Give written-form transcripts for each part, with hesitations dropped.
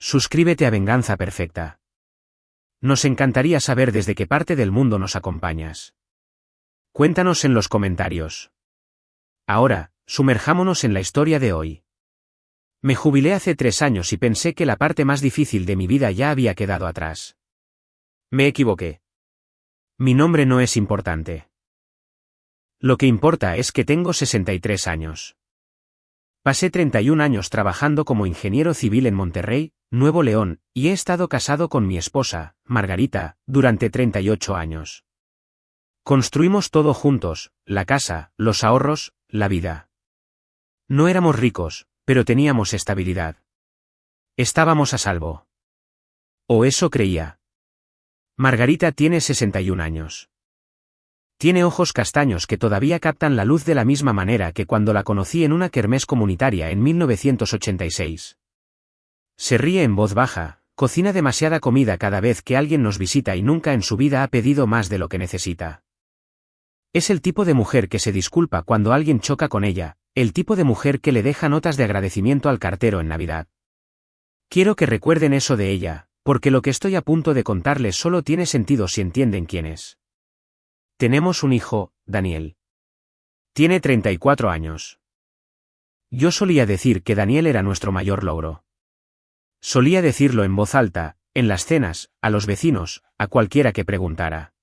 Suscríbete a Venganza Perfecta. Nos encantaría saber desde qué parte del mundo nos acompañas. Cuéntanos en los comentarios. Ahora, sumerjámonos en la historia de hoy. Me jubilé hace 3 años y pensé que la parte más difícil de mi vida ya había quedado atrás. Me equivoqué. Mi nombre no es importante. Lo que importa es que tengo 63 años. Pasé 31 años trabajando como ingeniero civil en Monterrey, Nuevo León, y he estado casado con mi esposa, Margarita, durante 38 años. Construimos todo juntos, la casa, los ahorros, la vida. No éramos ricos, pero teníamos estabilidad. Estábamos a salvo. O eso creía. Margarita tiene 61 años. Tiene ojos castaños que todavía captan la luz de la misma manera que cuando la conocí en una kermés comunitaria en 1986. Se ríe en voz baja, cocina demasiada comida cada vez que alguien nos visita y nunca en su vida ha pedido más de lo que necesita. Es el tipo de mujer que se disculpa cuando alguien choca con ella, el tipo de mujer que le deja notas de agradecimiento al cartero en Navidad. Quiero que recuerden eso de ella, porque lo que estoy a punto de contarles solo tiene sentido si entienden quién es. Tenemos un hijo, Daniel. Tiene 34 años. Yo solía decir que Daniel era nuestro mayor logro. Solía decirlo en voz alta, en las cenas, a los vecinos, a cualquiera que preguntara.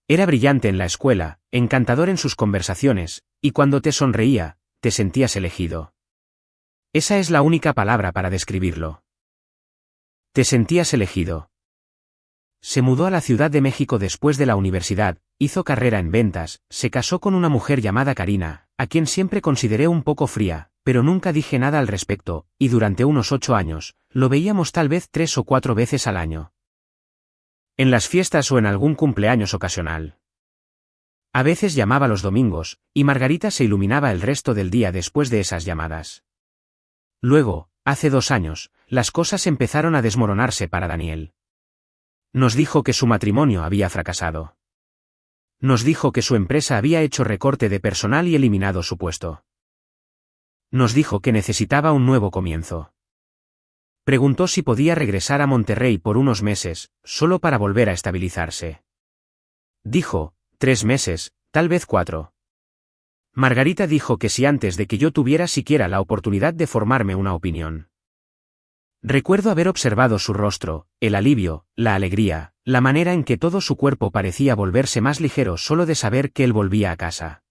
Era brillante en la escuela, encantador en sus conversaciones, y cuando te sonreía, te sentías elegido. Esa es la única palabra para describirlo. Te sentías elegido. Se mudó a la Ciudad de México después de la universidad, hizo carrera en ventas, se casó con una mujer llamada Karina, a quien siempre consideré un poco fría, pero nunca dije nada al respecto, y durante unos 8 años, lo veíamos tal vez 3 o 4 veces al año. En las fiestas o en algún cumpleaños ocasional. A veces llamaba los domingos, y Margarita se iluminaba el resto del día después de esas llamadas. Luego, hace 2 años, las cosas empezaron a desmoronarse para Daniel. Nos dijo que su matrimonio había fracasado. Nos dijo que su empresa había hecho recorte de personal y eliminado su puesto. Nos dijo que necesitaba un nuevo comienzo. Preguntó si podía regresar a Monterrey por unos meses, solo para volver a estabilizarse. Dijo, 3 meses, tal vez 4. Margarita dijo que si antes de que yo tuviera siquiera la oportunidad de formarme una opinión. Recuerdo haber observado su rostro, el alivio, la alegría, la manera en que todo su cuerpo parecía volverse más ligero solo de saber que él volvía a casa.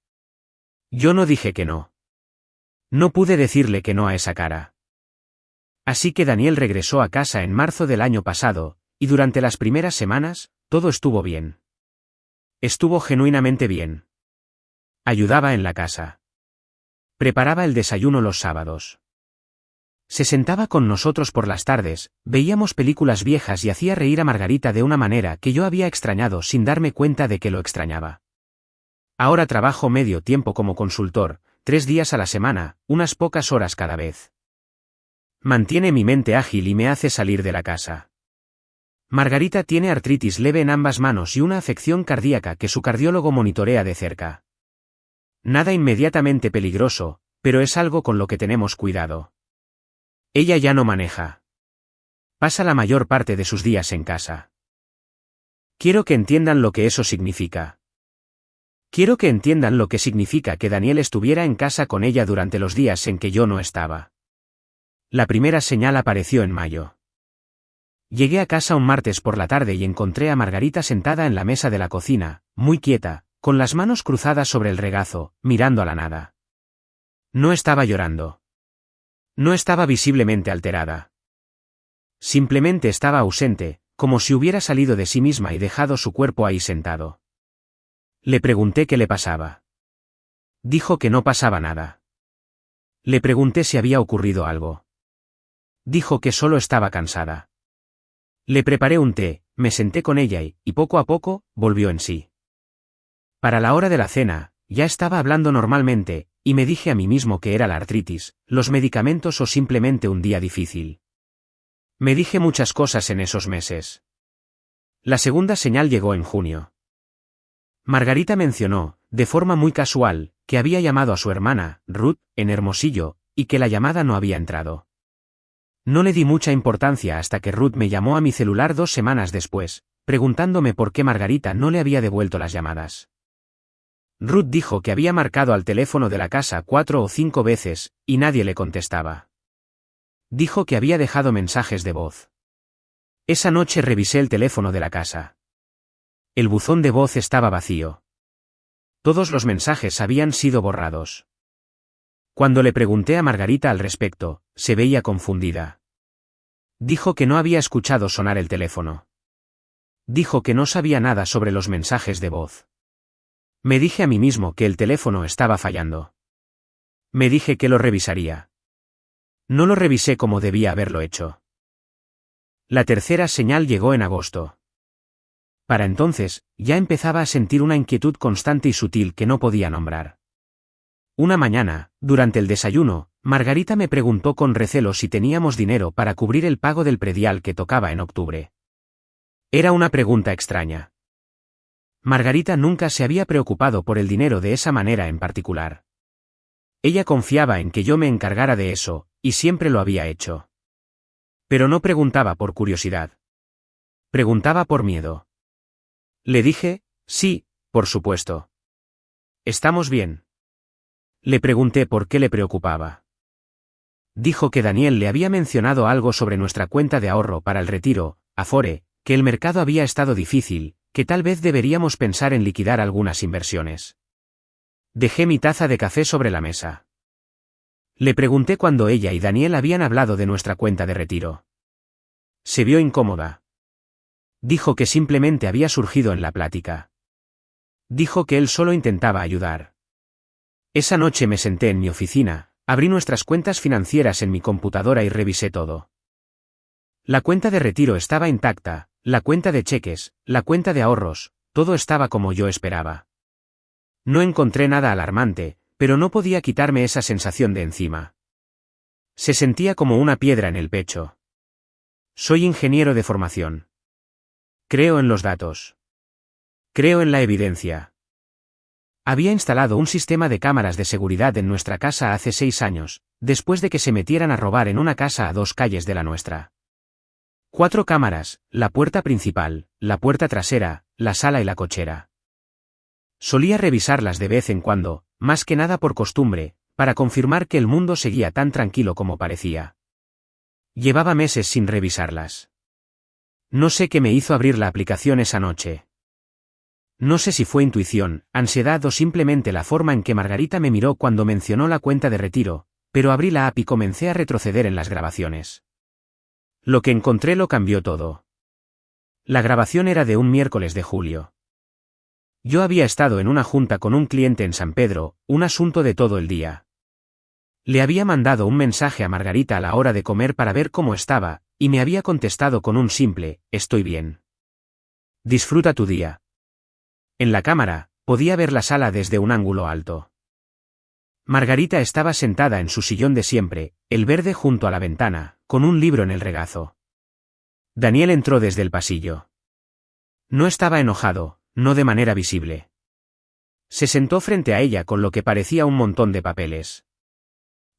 Yo no dije que no. No pude decirle que no a esa cara. Así que Daniel regresó a casa en marzo del año pasado, y durante las primeras semanas, todo estuvo bien. Estuvo genuinamente bien. Ayudaba en la casa. Preparaba el desayuno los sábados. Se sentaba con nosotros por las tardes, veíamos películas viejas y hacía reír a Margarita de una manera que yo había extrañado sin darme cuenta de que lo extrañaba. Ahora trabajo medio tiempo como consultor, 3 días a la semana, unas pocas horas cada vez. Mantiene mi mente ágil y me hace salir de la casa. Margarita tiene artritis leve en ambas manos y una afección cardíaca que su cardiólogo monitorea de cerca. Nada inmediatamente peligroso, pero es algo con lo que tenemos cuidado. Ella ya no maneja. Pasa la mayor parte de sus días en casa. Quiero que entiendan lo que eso significa. Quiero que entiendan lo que significa que Daniel estuviera en casa con ella durante los días en que yo no estaba. La primera señal apareció en mayo. Llegué a casa un martes por la tarde y encontré a Margarita sentada en la mesa de la cocina, muy quieta, con las manos cruzadas sobre el regazo, mirando a la nada. No estaba llorando. No estaba visiblemente alterada. Simplemente estaba ausente, como si hubiera salido de sí misma y dejado su cuerpo ahí sentado. Le pregunté qué le pasaba. Dijo que no pasaba nada. Le pregunté si había ocurrido algo. Dijo que solo estaba cansada. Le preparé un té, me senté con ella y poco a poco, volvió en sí. Para la hora de la cena, ya estaba hablando normalmente, y me dije a mí mismo que era la artritis, los medicamentos o simplemente un día difícil. Me dije muchas cosas en esos meses. La segunda señal llegó en junio. Margarita mencionó, de forma muy casual, que había llamado a su hermana, Ruth, en Hermosillo, y que la llamada no había entrado. No le di mucha importancia hasta que Ruth me llamó a mi celular 2 semanas después, preguntándome por qué Margarita no le había devuelto las llamadas. Ruth dijo que había marcado al teléfono de la casa 4 o 5 veces, y nadie le contestaba. Dijo que había dejado mensajes de voz. Esa noche revisé el teléfono de la casa. El buzón de voz estaba vacío. Todos los mensajes habían sido borrados. Cuando le pregunté a Margarita al respecto, se veía confundida. Dijo que no había escuchado sonar el teléfono. Dijo que no sabía nada sobre los mensajes de voz. Me dije a mí mismo que el teléfono estaba fallando. Me dije que lo revisaría. No lo revisé como debía haberlo hecho. La tercera señal llegó en agosto. Para entonces, ya empezaba a sentir una inquietud constante y sutil que no podía nombrar. Una mañana, durante el desayuno, Margarita me preguntó con recelo si teníamos dinero para cubrir el pago del predial que tocaba en octubre. Era una pregunta extraña. Margarita nunca se había preocupado por el dinero de esa manera en particular. Ella confiaba en que yo me encargara de eso, y siempre lo había hecho. Pero no preguntaba por curiosidad. Preguntaba por miedo. Le dije, sí, por supuesto. ¿Estamos bien? Le pregunté por qué le preocupaba. Dijo que Daniel le había mencionado algo sobre nuestra cuenta de ahorro para el retiro, Afore, que el mercado había estado difícil, que tal vez deberíamos pensar en liquidar algunas inversiones. Dejé mi taza de café sobre la mesa. Le pregunté cuándo ella y Daniel habían hablado de nuestra cuenta de retiro. Se vio incómoda. Dijo que simplemente había surgido en la plática. Dijo que él solo intentaba ayudar. Esa noche me senté en mi oficina, abrí nuestras cuentas financieras en mi computadora y revisé todo. La cuenta de retiro estaba intacta, la cuenta de cheques, la cuenta de ahorros, todo estaba como yo esperaba. No encontré nada alarmante, pero no podía quitarme esa sensación de encima. Se sentía como una piedra en el pecho. Soy ingeniero de formación. Creo en los datos. Creo en la evidencia. Había instalado un sistema de cámaras de seguridad en nuestra casa hace 6 años, después de que se metieran a robar en una casa a 2 calles de la nuestra. 4 cámaras, la puerta principal, la puerta trasera, la sala y la cochera. Solía revisarlas de vez en cuando, más que nada por costumbre, para confirmar que el mundo seguía tan tranquilo como parecía. Llevaba meses sin revisarlas. No sé qué me hizo abrir la aplicación esa noche. No sé si fue intuición, ansiedad o simplemente la forma en que Margarita me miró cuando mencionó la cuenta de retiro, pero abrí la app y comencé a retroceder en las grabaciones. Lo que encontré lo cambió todo. La grabación era de un miércoles de julio. Yo había estado en una junta con un cliente en San Pedro, un asunto de todo el día. Le había mandado un mensaje a Margarita a la hora de comer para ver cómo estaba, y me había contestado con un simple, estoy bien. Disfruta tu día. En la cámara, podía ver la sala desde un ángulo alto. Margarita estaba sentada en su sillón de siempre, el verde junto a la ventana, con un libro en el regazo. Daniel entró desde el pasillo. No estaba enojado, no de manera visible. Se sentó frente a ella con lo que parecía un montón de papeles.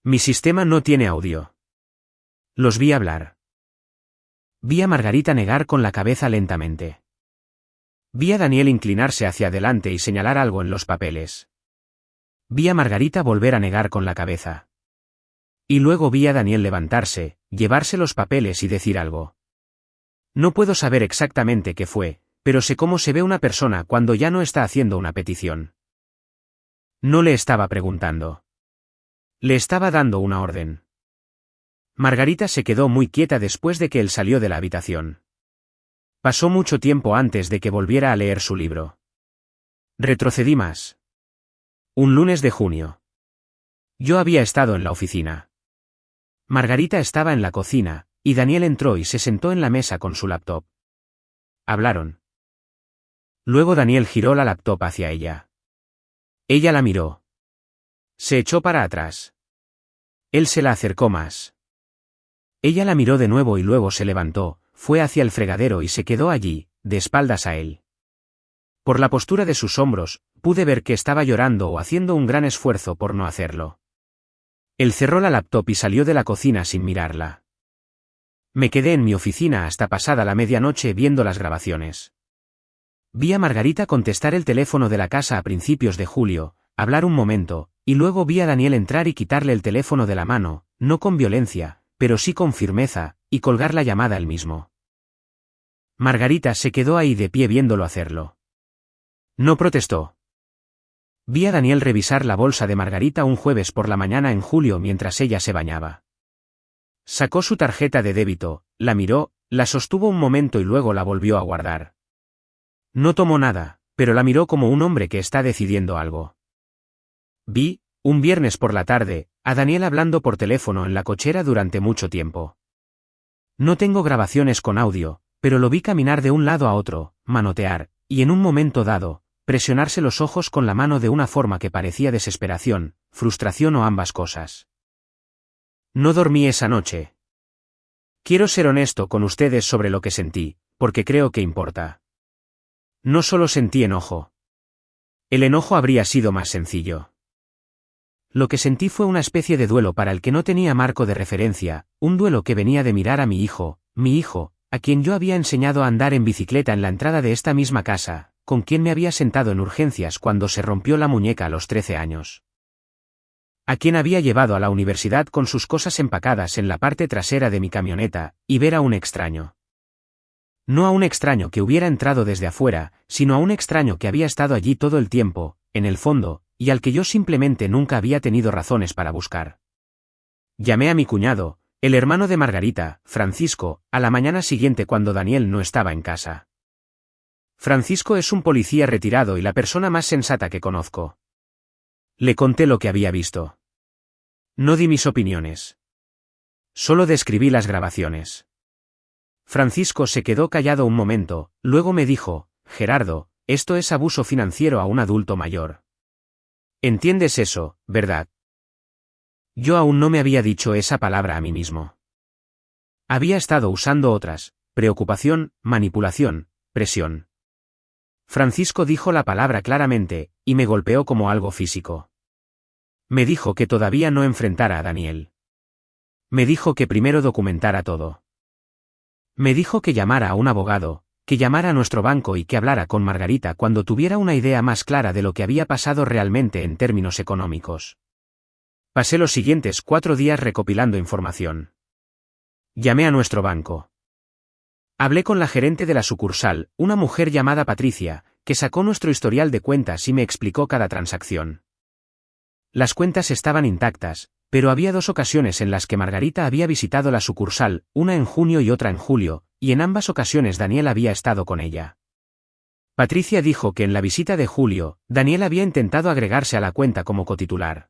Mi sistema no tiene audio. Los vi hablar. Vi a Margarita negar con la cabeza lentamente. Vi a Daniel inclinarse hacia adelante y señalar algo en los papeles. Vi a Margarita volver a negar con la cabeza. Y luego vi a Daniel levantarse, llevarse los papeles y decir algo. No puedo saber exactamente qué fue, pero sé cómo se ve una persona cuando ya no está haciendo una petición. No le estaba preguntando. Le estaba dando una orden. Margarita se quedó muy quieta después de que él salió de la habitación. Pasó mucho tiempo antes de que volviera a leer su libro. Retrocedí más. Un lunes de junio. Yo había estado en la oficina. Margarita estaba en la cocina, y Daniel entró y se sentó en la mesa con su laptop. Hablaron. Luego Daniel giró la laptop hacia ella. Ella la miró. Se echó para atrás. Él se la acercó más. Ella la miró de nuevo y luego se levantó, fue hacia el fregadero y se quedó allí, de espaldas a él. Por la postura de sus hombros, pude ver que estaba llorando o haciendo un gran esfuerzo por no hacerlo. Él cerró la laptop y salió de la cocina sin mirarla. Me quedé en mi oficina hasta pasada la medianoche viendo las grabaciones. Vi a Margarita contestar el teléfono de la casa a principios de julio, hablar un momento, y luego vi a Daniel entrar y quitarle el teléfono de la mano, no con violencia, pero sí con firmeza, y colgar la llamada él mismo. Margarita se quedó ahí de pie viéndolo hacerlo. No protestó. Vi a Daniel revisar la bolsa de Margarita un jueves por la mañana en julio mientras ella se bañaba. Sacó su tarjeta de débito, la miró, la sostuvo un momento y luego la volvió a guardar. No tomó nada, pero la miró como un hombre que está decidiendo algo. Vi, un viernes por la tarde, a Daniel hablando por teléfono en la cochera durante mucho tiempo. No tengo grabaciones con audio, pero lo vi caminar de un lado a otro, manotear, y en un momento dado, presionarse los ojos con la mano de una forma que parecía desesperación, frustración o ambas cosas. No dormí esa noche. Quiero ser honesto con ustedes sobre lo que sentí, porque creo que importa. No solo sentí enojo. El enojo habría sido más sencillo. Lo que sentí fue una especie de duelo para el que no tenía marco de referencia, un duelo que venía de mirar a mi hijo, a quien yo había enseñado a andar en bicicleta en la entrada de esta misma casa, con quien me había sentado en urgencias cuando se rompió la muñeca a los 13 años. A quien había llevado a la universidad con sus cosas empacadas en la parte trasera de mi camioneta, y ver a un extraño. No a un extraño que hubiera entrado desde afuera, sino a un extraño que había estado allí todo el tiempo, en el fondo, y al que yo simplemente nunca había tenido razones para buscar. Llamé a mi cuñado, el hermano de Margarita, Francisco, a la mañana siguiente cuando Daniel no estaba en casa. Francisco es un policía retirado y la persona más sensata que conozco. Le conté lo que había visto. No di mis opiniones. Solo describí las grabaciones. Francisco se quedó callado un momento, luego me dijo, Gerardo, esto es abuso financiero a un adulto mayor. ¿Entiendes eso, verdad? Yo aún no me había dicho esa palabra a mí mismo. Había estado usando otras, preocupación, manipulación, presión. Francisco dijo la palabra claramente, y me golpeó como algo físico. Me dijo que todavía no enfrentara a Daniel. Me dijo que primero documentara todo. Me dijo que llamara a un abogado, que llamara a nuestro banco y que hablara con Margarita cuando tuviera una idea más clara de lo que había pasado realmente en términos económicos. Pasé los siguientes 4 días recopilando información. Llamé a nuestro banco. Hablé con la gerente de la sucursal, una mujer llamada Patricia, que sacó nuestro historial de cuentas y me explicó cada transacción. Las cuentas estaban intactas, pero había 2 ocasiones en las que Margarita había visitado la sucursal, una en junio y otra en julio, y en ambas ocasiones Daniel había estado con ella. Patricia dijo que en la visita de julio, Daniel había intentado agregarse a la cuenta como cotitular.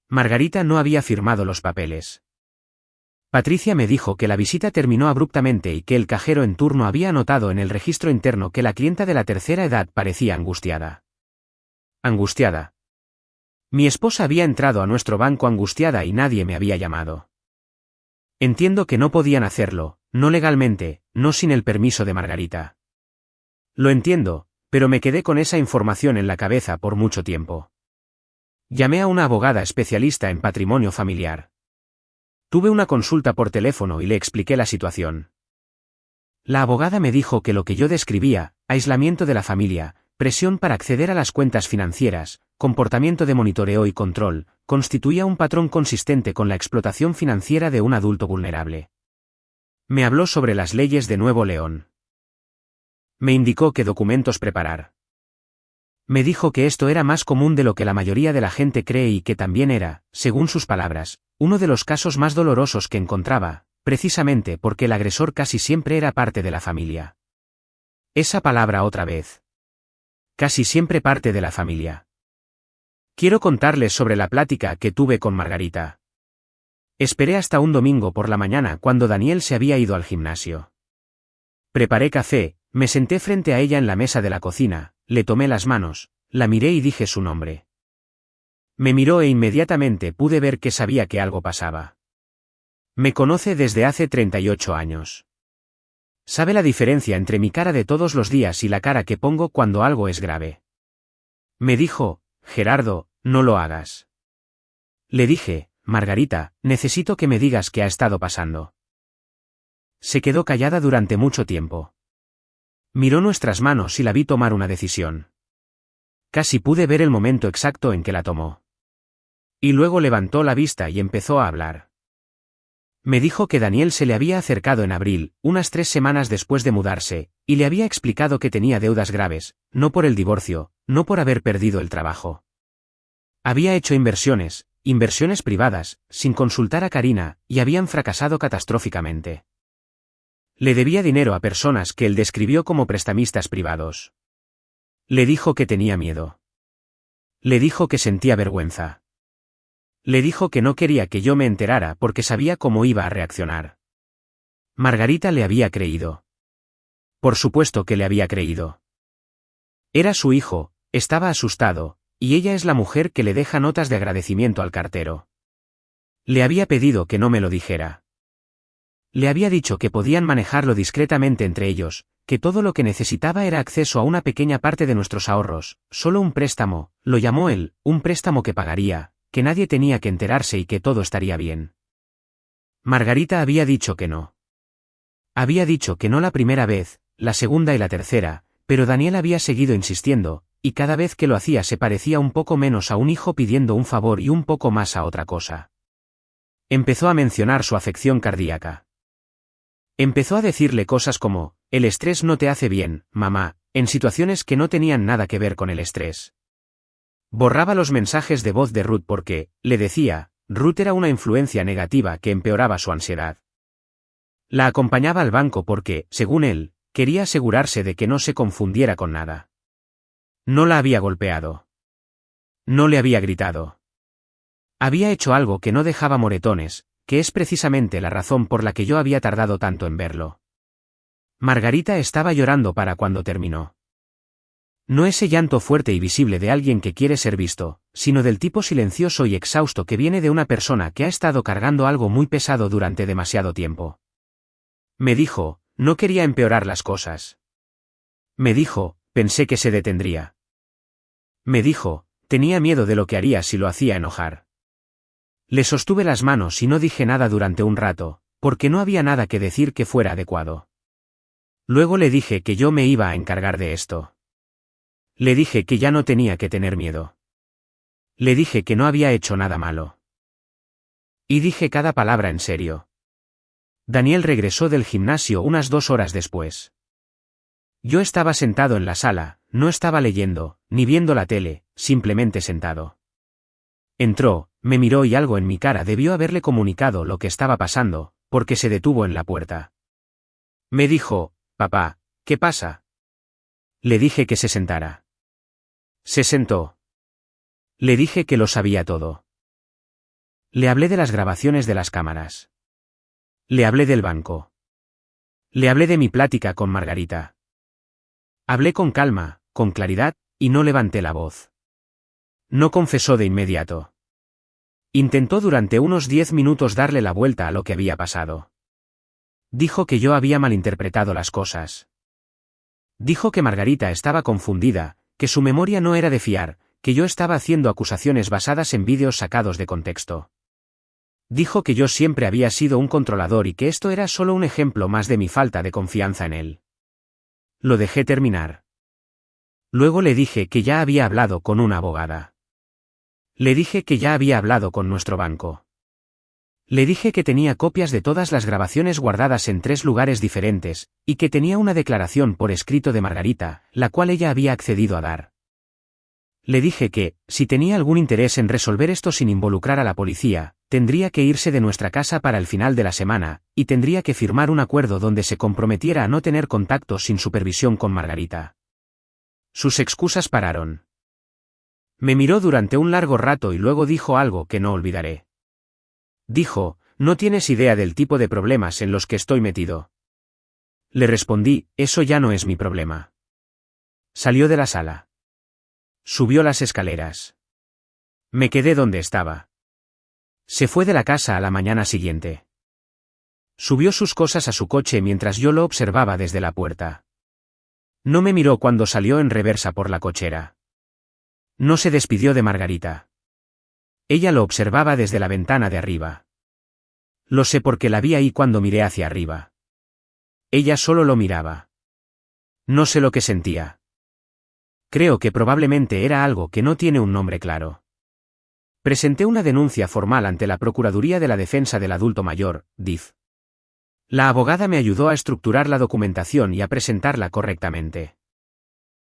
Margarita no había firmado los papeles. Patricia me dijo que la visita terminó abruptamente y que el cajero en turno había anotado en el registro interno que la clienta de la tercera edad parecía angustiada. Angustiada. Mi esposa había entrado a nuestro banco angustiada y nadie me había llamado. Entiendo que no podían hacerlo, no legalmente, no sin el permiso de Margarita. Lo entiendo, pero me quedé con esa información en la cabeza por mucho tiempo. Llamé a una abogada especialista en patrimonio familiar. Tuve una consulta por teléfono y le expliqué la situación. La abogada me dijo que lo que yo describía, aislamiento de la familia, presión para acceder a las cuentas financieras, comportamiento de monitoreo y control, constituía un patrón consistente con la explotación financiera de un adulto vulnerable. Me habló sobre las leyes de Nuevo León. Me indicó qué documentos preparar. Me dijo que esto era más común de lo que la mayoría de la gente cree y que también era, según sus palabras, uno de los casos más dolorosos que encontraba, precisamente porque el agresor casi siempre era parte de la familia. Esa palabra otra vez. Casi siempre parte de la familia. Quiero contarles sobre la plática que tuve con Margarita. Esperé hasta un domingo por la mañana cuando Daniel se había ido al gimnasio. Preparé café, me senté frente a ella en la mesa de la cocina, le tomé las manos, la miré y dije su nombre. Me miró e inmediatamente pude ver que sabía que algo pasaba. Me conoce desde hace 38 años. Sabe la diferencia entre mi cara de todos los días y la cara que pongo cuando algo es grave. Me dijo, Gerardo, no lo hagas. Le dije, Margarita, necesito que me digas qué ha estado pasando. Se quedó callada durante mucho tiempo. Miró nuestras manos y la vi tomar una decisión. Casi pude ver el momento exacto en que la tomó. Y luego levantó la vista y empezó a hablar. Me dijo que Daniel se le había acercado en abril, unas 3 semanas después de mudarse, y le había explicado que tenía deudas graves, no por el divorcio, no por haber perdido el trabajo. Había hecho inversiones privadas, sin consultar a Karina, y habían fracasado catastróficamente. Le debía dinero a personas que él describió como prestamistas privados. Le dijo que tenía miedo. Le dijo que sentía vergüenza. Le dijo que no quería que yo me enterara porque sabía cómo iba a reaccionar. Margarita le había creído. Por supuesto que le había creído. Era su hijo, estaba asustado, y ella es la mujer que le deja notas de agradecimiento al cartero. Le había pedido que no me lo dijera. Le había dicho que podían manejarlo discretamente entre ellos, que todo lo que necesitaba era acceso a una pequeña parte de nuestros ahorros, solo un préstamo, lo llamó él, un préstamo que pagaría, que nadie tenía que enterarse y que todo estaría bien. Margarita había dicho que no. Había dicho que no la primera vez, la segunda y la tercera, pero Daniel había seguido insistiendo, y cada vez que lo hacía se parecía un poco menos a un hijo pidiendo un favor y un poco más a otra cosa. Empezó a mencionar su afección cardíaca. Empezó a decirle cosas como, el estrés no te hace bien, mamá, en situaciones que no tenían nada que ver con el estrés. Borraba los mensajes de voz de Ruth porque, le decía, Ruth era una influencia negativa que empeoraba su ansiedad. La acompañaba al banco porque, según él, quería asegurarse de que no se confundiera con nada. No la había golpeado. No le había gritado. Había hecho algo que no dejaba moretones, que es precisamente la razón por la que yo había tardado tanto en verlo. Margarita estaba llorando para cuando terminó. No ese llanto fuerte y visible de alguien que quiere ser visto, sino del tipo silencioso y exhausto que viene de una persona que ha estado cargando algo muy pesado durante demasiado tiempo. Me dijo, no quería empeorar las cosas. Me dijo, pensé que se detendría. Me dijo, tenía miedo de lo que haría si lo hacía enojar. Le sostuve las manos y no dije nada durante un rato, porque no había nada que decir que fuera adecuado. Luego le dije que yo me iba a encargar de esto. Le dije que ya no tenía que tener miedo. Le dije que no había hecho nada malo. Y dije cada palabra en serio. Daniel regresó del gimnasio unas 2 horas después. Yo estaba sentado en la sala, no estaba leyendo, ni viendo la tele, simplemente sentado. Entró, me miró y algo en mi cara debió haberle comunicado lo que estaba pasando, porque se detuvo en la puerta. Me dijo, papá, ¿qué pasa? Le dije que se sentara. Se sentó. Le dije que lo sabía todo. Le hablé de las grabaciones de las cámaras. Le hablé del banco. Le hablé de mi plática con Margarita. Hablé con calma, con claridad, y no levanté la voz. No confesó de inmediato. Intentó durante unos 10 minutos darle la vuelta a lo que había pasado. Dijo que yo había malinterpretado las cosas. Dijo que Margarita estaba confundida, que su memoria no era de fiar, que yo estaba haciendo acusaciones basadas en vídeos sacados de contexto. Dijo que yo siempre había sido un controlador y que esto era solo un ejemplo más de mi falta de confianza en él. Lo dejé terminar. Luego le dije que ya había hablado con una abogada. Le dije que ya había hablado con nuestro banco. Le dije que tenía copias de todas las grabaciones guardadas en 3 lugares diferentes, y que tenía una declaración por escrito de Margarita, la cual ella había accedido a dar. Le dije que, si tenía algún interés en resolver esto sin involucrar a la policía, tendría que irse de nuestra casa para el final de la semana, y tendría que firmar un acuerdo donde se comprometiera a no tener contacto sin supervisión con Margarita. Sus excusas pararon. Me miró durante un largo rato y luego dijo algo que no olvidaré. Dijo, no tienes idea del tipo de problemas en los que estoy metido. Le respondí, eso ya no es mi problema. Salió de la sala. Subió las escaleras. Me quedé donde estaba. Se fue de la casa a la mañana siguiente. Subió sus cosas a su coche mientras yo lo observaba desde la puerta. No me miró cuando salió en reversa por la cochera. No se despidió de Margarita. Ella lo observaba desde la ventana de arriba. Lo sé porque la vi ahí cuando miré hacia arriba. Ella solo lo miraba. No sé lo que sentía. Creo que probablemente era algo que no tiene un nombre claro. Presenté una denuncia formal ante la Procuraduría de la Defensa del Adulto Mayor, DIF. La abogada me ayudó a estructurar la documentación y a presentarla correctamente.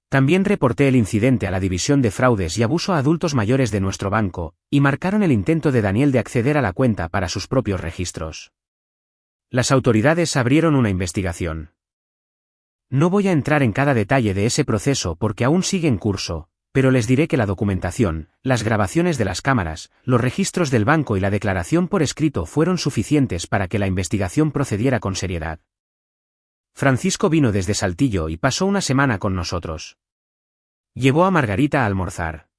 También reporté el incidente a la División de Fraudes y Abuso a Adultos Mayores de nuestro banco, y marcaron el intento de Daniel de acceder a la cuenta para sus propios registros. Las autoridades abrieron una investigación. No voy a entrar en cada detalle de ese proceso porque aún sigue en curso, pero les diré que la documentación, las grabaciones de las cámaras, los registros del banco y la declaración por escrito fueron suficientes para que la investigación procediera con seriedad. Francisco vino desde Saltillo y pasó una semana con nosotros. Llevó a Margarita a almorzar.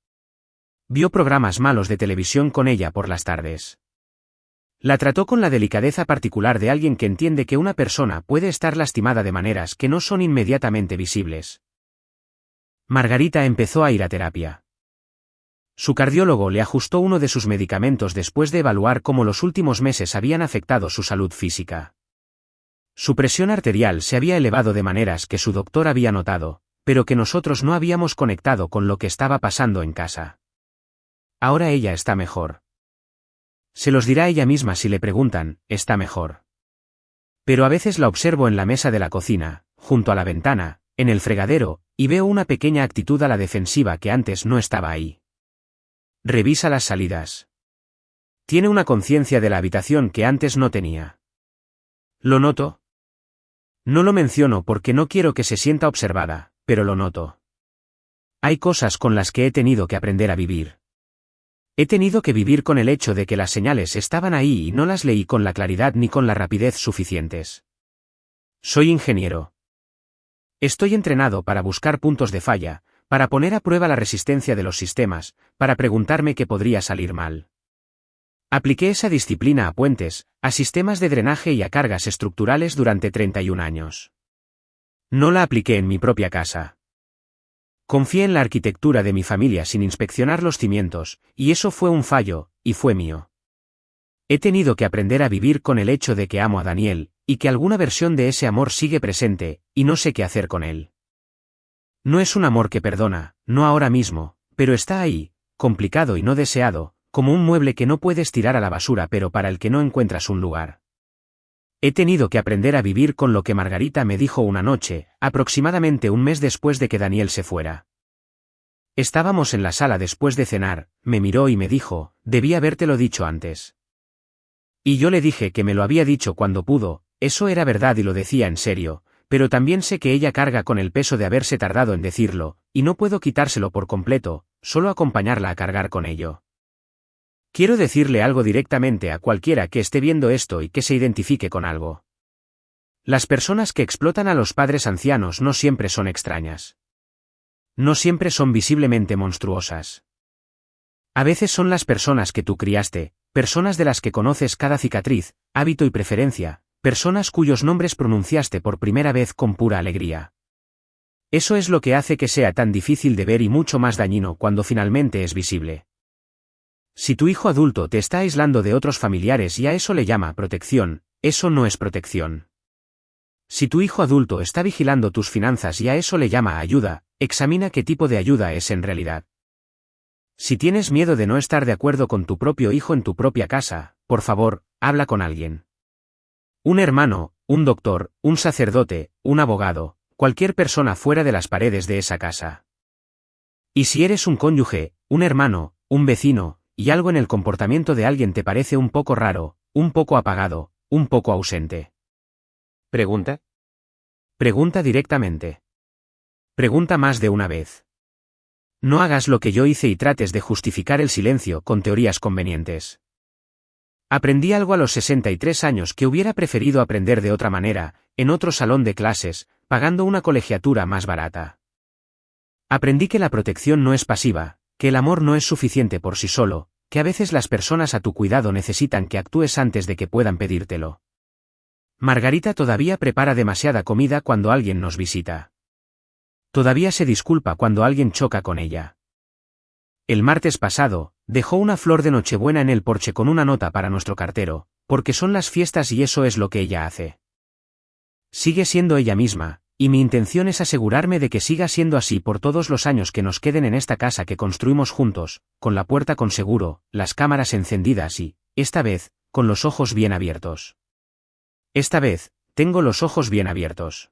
Vio programas malos de televisión con ella por las tardes. La trató con la delicadeza particular de alguien que entiende que una persona puede estar lastimada de maneras que no son inmediatamente visibles. Margarita empezó a ir a terapia. Su cardiólogo le ajustó uno de sus medicamentos después de evaluar cómo los últimos meses habían afectado su salud física. Su presión arterial se había elevado de maneras que su doctor había notado, pero que nosotros no habíamos conectado con lo que estaba pasando en casa. Ahora ella está mejor. Se los dirá ella misma si le preguntan, está mejor. Pero a veces la observo en la mesa de la cocina, junto a la ventana, en el fregadero, y veo una pequeña actitud a la defensiva que antes no estaba ahí. Revisa las salidas. Tiene una conciencia de la habitación que antes no tenía. ¿Lo noto? No lo menciono porque no quiero que se sienta observada, pero lo noto. Hay cosas con las que he tenido que aprender a vivir. He tenido que vivir con el hecho de que las señales estaban ahí y no las leí con la claridad ni con la rapidez suficientes. Soy ingeniero. Estoy entrenado para buscar puntos de falla, para poner a prueba la resistencia de los sistemas, para preguntarme qué podría salir mal. Apliqué esa disciplina a puentes, a sistemas de drenaje y a cargas estructurales durante 31 años. No la apliqué en mi propia casa. Confié en la arquitectura de mi familia sin inspeccionar los cimientos, y eso fue un fallo, y fue mío. He tenido que aprender a vivir con el hecho de que amo a Daniel, y que alguna versión de ese amor sigue presente, y no sé qué hacer con él. No es un amor que perdona, no ahora mismo, pero está ahí, complicado y no deseado, como un mueble que no puedes tirar a la basura pero para el que no encuentras un lugar. He tenido que aprender a vivir con lo que Margarita me dijo una noche, aproximadamente un mes después de que Daniel se fuera. Estábamos en la sala después de cenar, me miró y me dijo, debí habértelo dicho antes. Y yo le dije que me lo había dicho cuando pudo, eso era verdad y lo decía en serio, pero también sé que ella carga con el peso de haberse tardado en decirlo, y no puedo quitárselo por completo, solo acompañarla a cargar con ello. Quiero decirle algo directamente a cualquiera que esté viendo esto y que se identifique con algo. Las personas que explotan a los padres ancianos no siempre son extrañas. No siempre son visiblemente monstruosas. A veces son las personas que tú criaste, personas de las que conoces cada cicatriz, hábito y preferencia, personas cuyos nombres pronunciaste por primera vez con pura alegría. Eso es lo que hace que sea tan difícil de ver y mucho más dañino cuando finalmente es visible. Si tu hijo adulto te está aislando de otros familiares y a eso le llama protección, eso no es protección. Si tu hijo adulto está vigilando tus finanzas y a eso le llama ayuda, examina qué tipo de ayuda es en realidad. Si tienes miedo de no estar de acuerdo con tu propio hijo en tu propia casa, por favor, habla con alguien. Un hermano, un doctor, un sacerdote, un abogado, cualquier persona fuera de las paredes de esa casa. Y si eres un cónyuge, un hermano, un vecino, y algo en el comportamiento de alguien te parece un poco raro, un poco apagado, un poco ausente. ¿Pregunta? Pregunta directamente. Pregunta más de una vez. No hagas lo que yo hice y trates de justificar el silencio con teorías convenientes. Aprendí algo a los 63 años que hubiera preferido aprender de otra manera, en otro salón de clases, pagando una colegiatura más barata. Aprendí que la protección no es pasiva, que el amor no es suficiente por sí solo, que a veces las personas a tu cuidado necesitan que actúes antes de que puedan pedírtelo. Margarita todavía prepara demasiada comida cuando alguien nos visita. Todavía se disculpa cuando alguien choca con ella. El martes pasado, dejó una flor de Nochebuena en el porche con una nota para nuestro cartero, porque son las fiestas y eso es lo que ella hace. Sigue siendo ella misma, y mi intención es asegurarme de que siga siendo así por todos los años que nos queden en esta casa que construimos juntos, con la puerta con seguro, las cámaras encendidas y, esta vez, con los ojos bien abiertos. Esta vez, tengo los ojos bien abiertos.